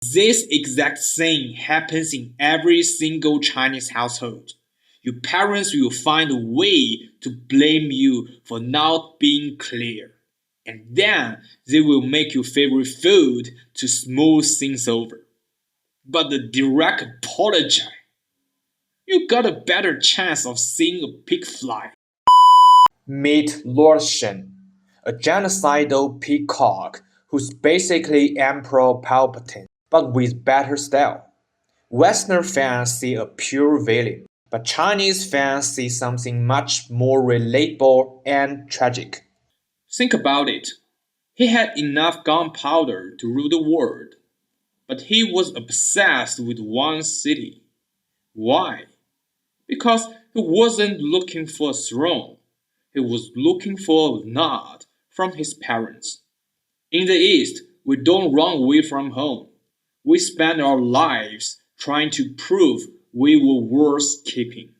This exact thing happens in every single Chinese household. Your parents will find a way to blame you for not being clear. And then they will make your favorite food to smooth things over. But the direct apology, you got a better chance of seeing a pig fly. Meet Lord Shen, a genocidal peacock who's basically Emperor Palpatine, but with better style. Western fans see a pure villain, but Chinese fans see something much more relatable and tragic. Think about it. He had enough gunpowder to rule the world, but he was obsessed with one city. Why? Because he wasn't looking for a throne. He was looking for a nod from his parents. In the East, we don't run away from home. We spend our lives trying to prove we were worth keeping.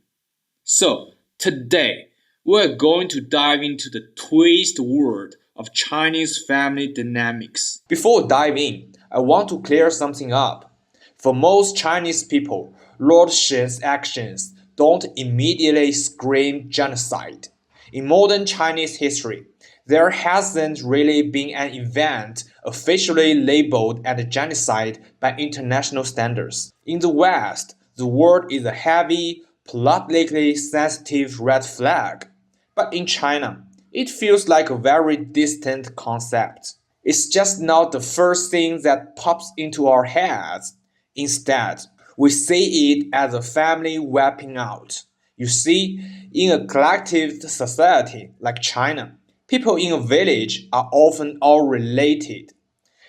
So, today, we're going to dive into the twisted world of Chinese family dynamics. Before diving in, I want to clear something up. For most Chinese people, Lord Shen's actions don't immediately scream genocide. In modern Chinese history, there hasn't really been an event officially labeled as genocide by international standards. In the West, the word is a heavy, politically sensitive red flag. But in China, it feels like a very distant concept. It's just not the first thing that pops into our heads. Instead, we see it as a family wiping out. You see, in a collective society like China, people in a village are often all related.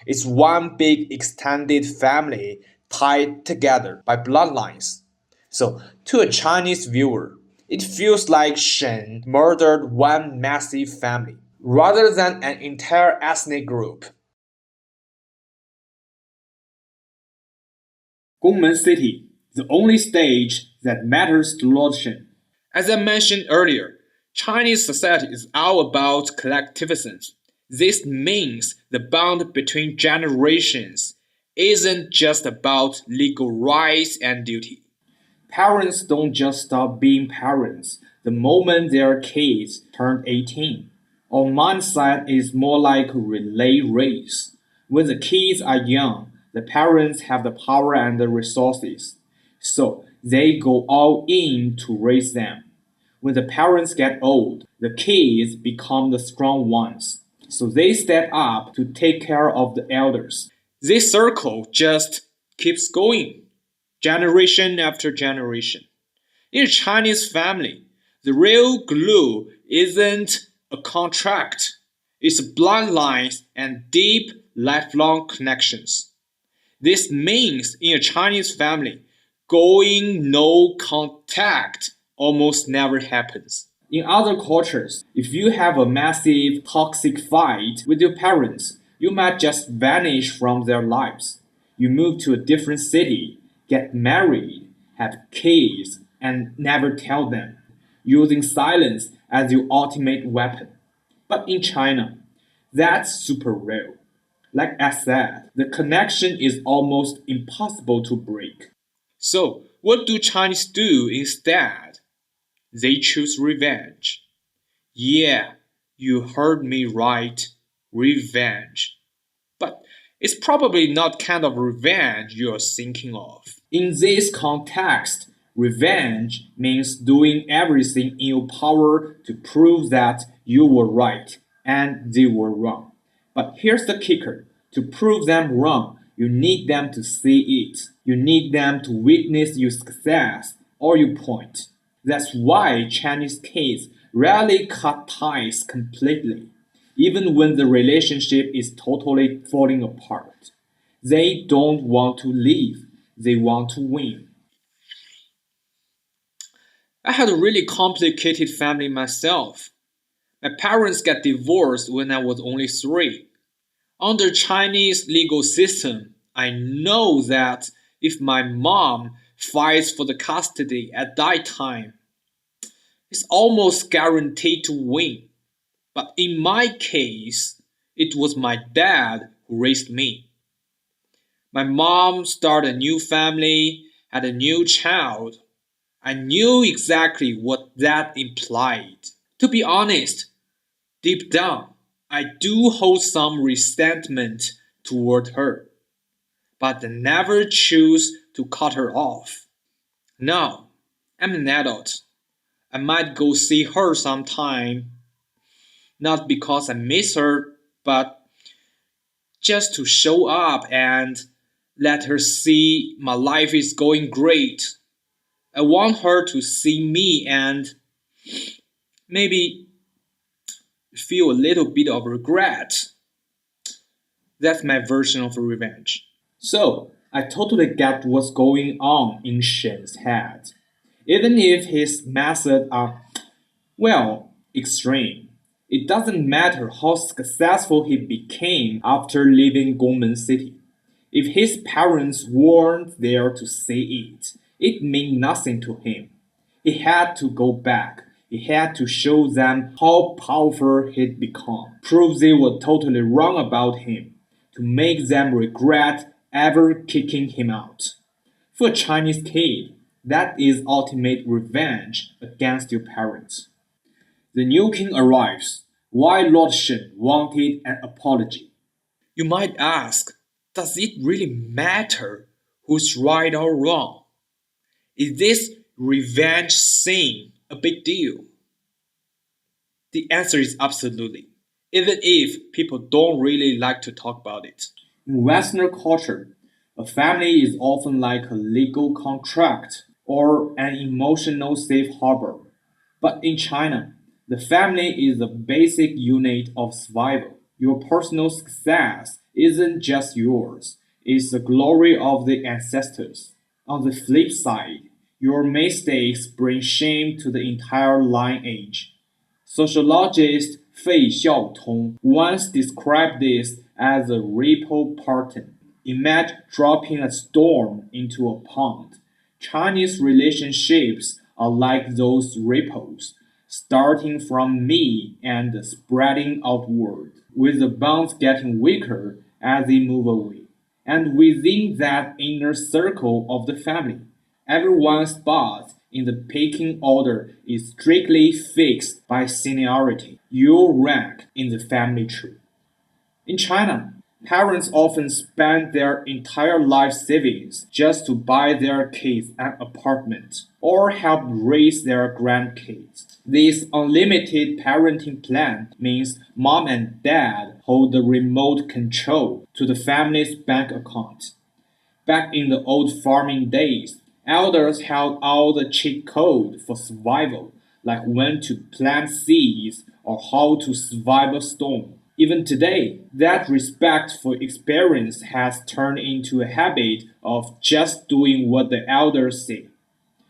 It's one big extended family tied together by bloodlines. So, to a Chinese viewer, it feels like Shen murdered one massive family rather than an entire ethnic group. Gongmen City, the only stage that matters to Lord Shen. As I mentioned earlier, Chinese society is all about collectivism. This means the bond between generations isn't just about legal rights and duty. Parents don't just stop being parents the moment their kids turn 18. On my side is more like a relay race. When the kids are young, the parents have the power and the resources. So they go all in to raise them. When the parents get old, the kids become the strong ones. So they step up to take care of the elders. This circle just keeps going, generation after generation. In a Chinese family, the real glue isn't a contract, it's bloodlines and deep, lifelong connections. This means in a Chinese family, going no contact almost never happens. In other cultures, if you have a massive toxic fight with your parents, you might just vanish from their lives. You move to a different city, get married, have kids, and never tell them, using silence as your ultimate weapon. But in China, that's super real. Like I said, the connection is almost impossible to break. So, what do Chinese do instead? They choose revenge. Yeah, you heard me right. Revenge. But it's probably not kind of revenge you're thinking of. In this context, revenge means doing everything in your power to prove that you were right and they were wrong. But here's the kicker. To prove them wrong, you need them to see it. You need them to witness your success or your point. That's why Chinese kids rarely cut ties completely, even when the relationship is totally falling apart. They don't want to leave, they want to win. I had a really complicated family myself. My parents got divorced when I was only 3. Under Chinese legal system, I know that if my mom fights for the custody at that time, it's almost guaranteed to win. But in my case, it was my dad who raised me. My mom started a new family, had a new child. I knew exactly what that implied. To be honest, deep down, I do hold some resentment toward her, but I never choose to cut her off. Now, I'm an adult. I might go see her sometime, not because I miss her, but just to show up and let her see my life is going great. I want her to see me and maybe feel a little bit of regret. That's my version of revenge. So, I totally get what's going on in Shen's head. Even if his methods are, well, extreme. It doesn't matter how successful he became after leaving Gongmen City. If his parents weren't there to see it, it meant nothing to him. He had to go back. He had to show them how powerful he'd become, prove they were totally wrong about him, to make them regret ever kicking him out. For a Chinese kid, that is ultimate revenge against your parents. The new king arrives. Why Lord Shen wanted an apology? You might ask, does it really matter who's right or wrong? Is this revenge thing a big deal? The answer is absolutely, even if people don't really like to talk about it. In Western culture, a family is often like a legal contract or an emotional safe harbor. But in China, the family is the basic unit of survival. Your personal success isn't just yours, it's the glory of the ancestors. On the flip side, your mistakes bring shame to the entire lineage. Sociologist Fei Xiaotong once described this as a ripple pattern. Imagine dropping a storm into a pond. Chinese relationships are like those ripples, starting from me and spreading outward, with the bonds getting weaker as they move away. And within that inner circle of the family, everyone's spot in the pecking order is strictly fixed by seniority, your rank in the family tree. In China, parents often spend their entire life savings just to buy their kids an apartment or help raise their grandkids. This unlimited parenting plan means mom and dad hold the remote control to the family's bank account. Back in the old farming days, elders held all the cheat code for survival, like when to plant seeds or how to survive a storm. Even today, that respect for experience has turned into a habit of just doing what the elders say.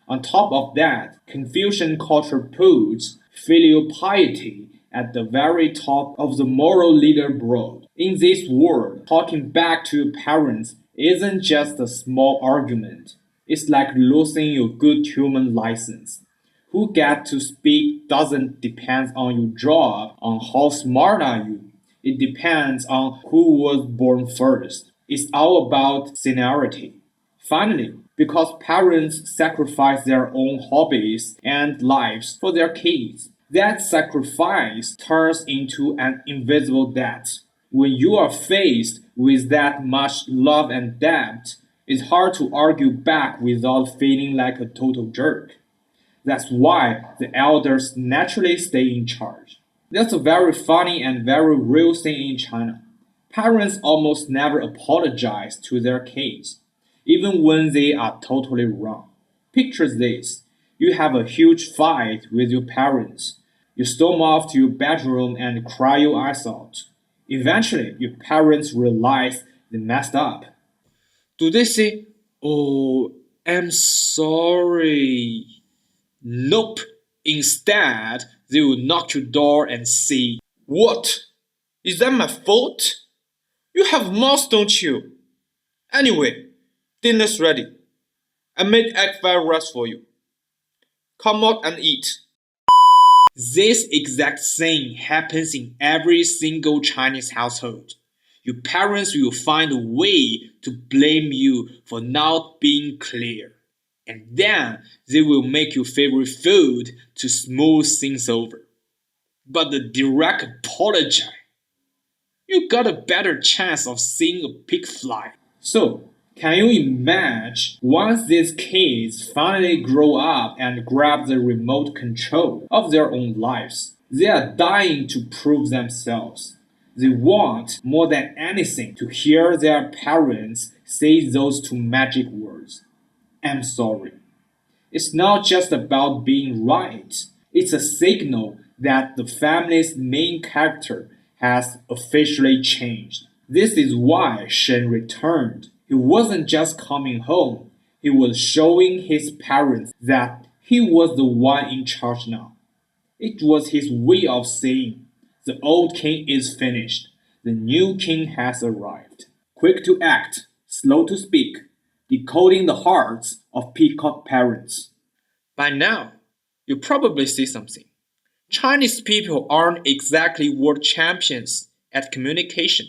On top of that, Confucian culture puts filial piety at the very top of the moral leaderboard. In this world, talking back to your parents isn't just a small argument. It's like losing your good human license. Who get to speak doesn't depend on your job, on how smart are you. It depends on who was born first. It's all about seniority. Finally, because parents sacrifice their own hobbies and lives for their kids, that sacrifice turns into an invisible debt. When you are faced with that much love and debt, it's hard to argue back without feeling like a total jerk. That's why the elders naturally stay in charge. That's a very funny and very real thing in China. Parents almost never apologize to their kids, even when they are totally wrong. Picture this. You have a huge fight with your parents. You storm off to your bedroom and cry your eyes out. Eventually, your parents realize they messed up. Do they say, "Oh, I'm sorry"? Nope. Instead, they will knock your door and say, "What? Is that my fault? You have mouth, don't you? Anyway, dinner's ready. I made egg fried rice for you. Come out and eat." This exact thing happens in every single Chinese household. Your parents will find a way to blame you for not being clear. And then they will make your favorite food to smooth things over. But the direct apology, you got a better chance of seeing a pig fly. So, can you imagine once these kids finally grow up and grab the remote control of their own lives? They are dying to prove themselves. They want more than anything to hear their parents say those two magic words. I'm sorry. It's not just about being right. It's a signal that the family's main character has officially changed. This is why Shen returned. He wasn't just coming home, he was showing his parents that he was the one in charge now. It was his way of saying, the old king is finished, the new king has arrived. Quick to act, slow to speak, decoding the hearts of Peacock parents. By now, you probably see something. Chinese people aren't exactly world champions at communication,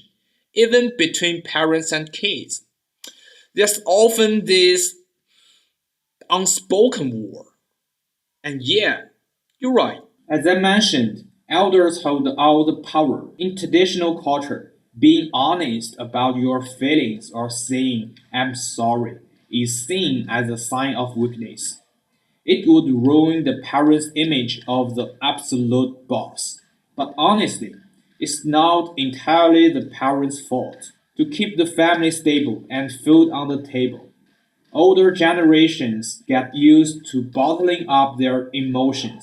even between parents and kids. There's often this unspoken war. And yeah, you're right. As I mentioned, elders hold all the power. In traditional culture, being honest about your feelings or saying, I'm sorry, is seen as a sign of weakness. It would ruin the parent's image of the absolute boss. But honestly, it's not entirely the parent's fault. To keep the family stable and food on the table, older generations get used to bottling up their emotions,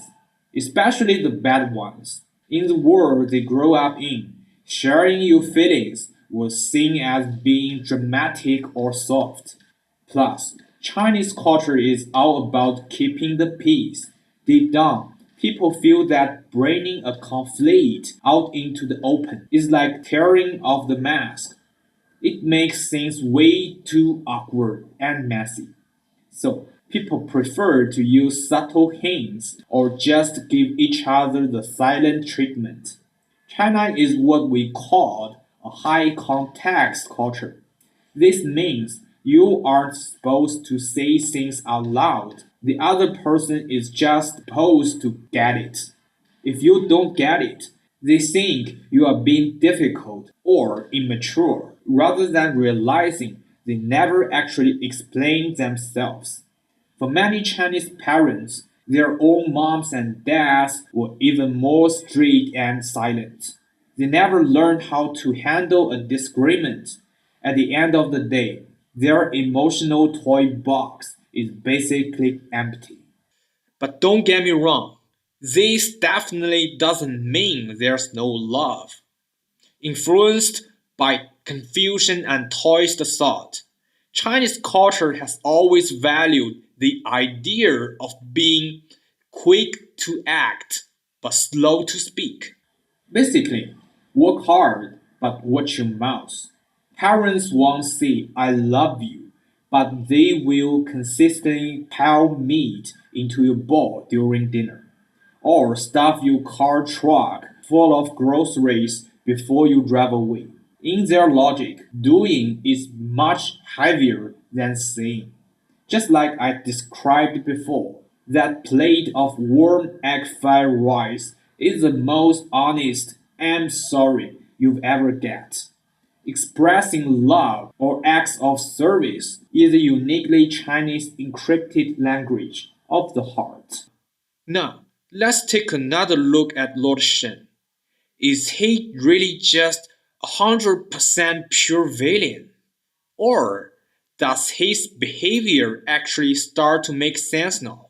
especially the bad ones. In the world they grow up in, sharing your feelings was seen as being dramatic or soft. Plus, Chinese culture is all about keeping the peace. Deep down, people feel that bringing a conflict out into the open is like tearing off the mask. It makes things way too awkward and messy. So, people prefer to use subtle hints or just give each other the silent treatment. China is what we call a high context culture. This means you aren't supposed to say things out loud. The other person is just supposed to get it. If you don't get it, they think you are being difficult or immature rather than realizing they never actually explain themselves. For many Chinese parents, their own moms and dads were even more strict and silent. They never learned how to handle a disagreement. At the end of the day, their emotional toy box is basically empty. But don't get me wrong, this definitely doesn't mean there's no love. Influenced by Confucian and Taoist thought, Chinese culture has always valued the idea of being quick to act but slow to speak. Basically, work hard but watch your mouth. Parents won't say I love you, but they will consistently pile meat into your bowl during dinner, or stuff your car trunk full of groceries before you drive away. In their logic, doing is much heavier than saying. Just like I described before, that plate of warm egg fried rice is the most honest "I'm sorry" you've ever get. Expressing love or acts of service is a uniquely Chinese encrypted language of the heart. Now, let's take another look at Lord Shen. Is he really just 100% pure villain? Or does his behavior actually start to make sense now?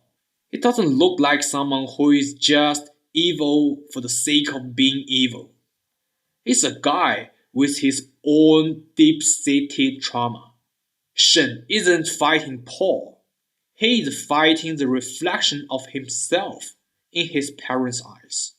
He doesn't look like someone who is just evil for the sake of being evil. He's a guy with his own deep seated trauma. Shen isn't fighting Paul, he is fighting the reflection of himself in his parents' eyes.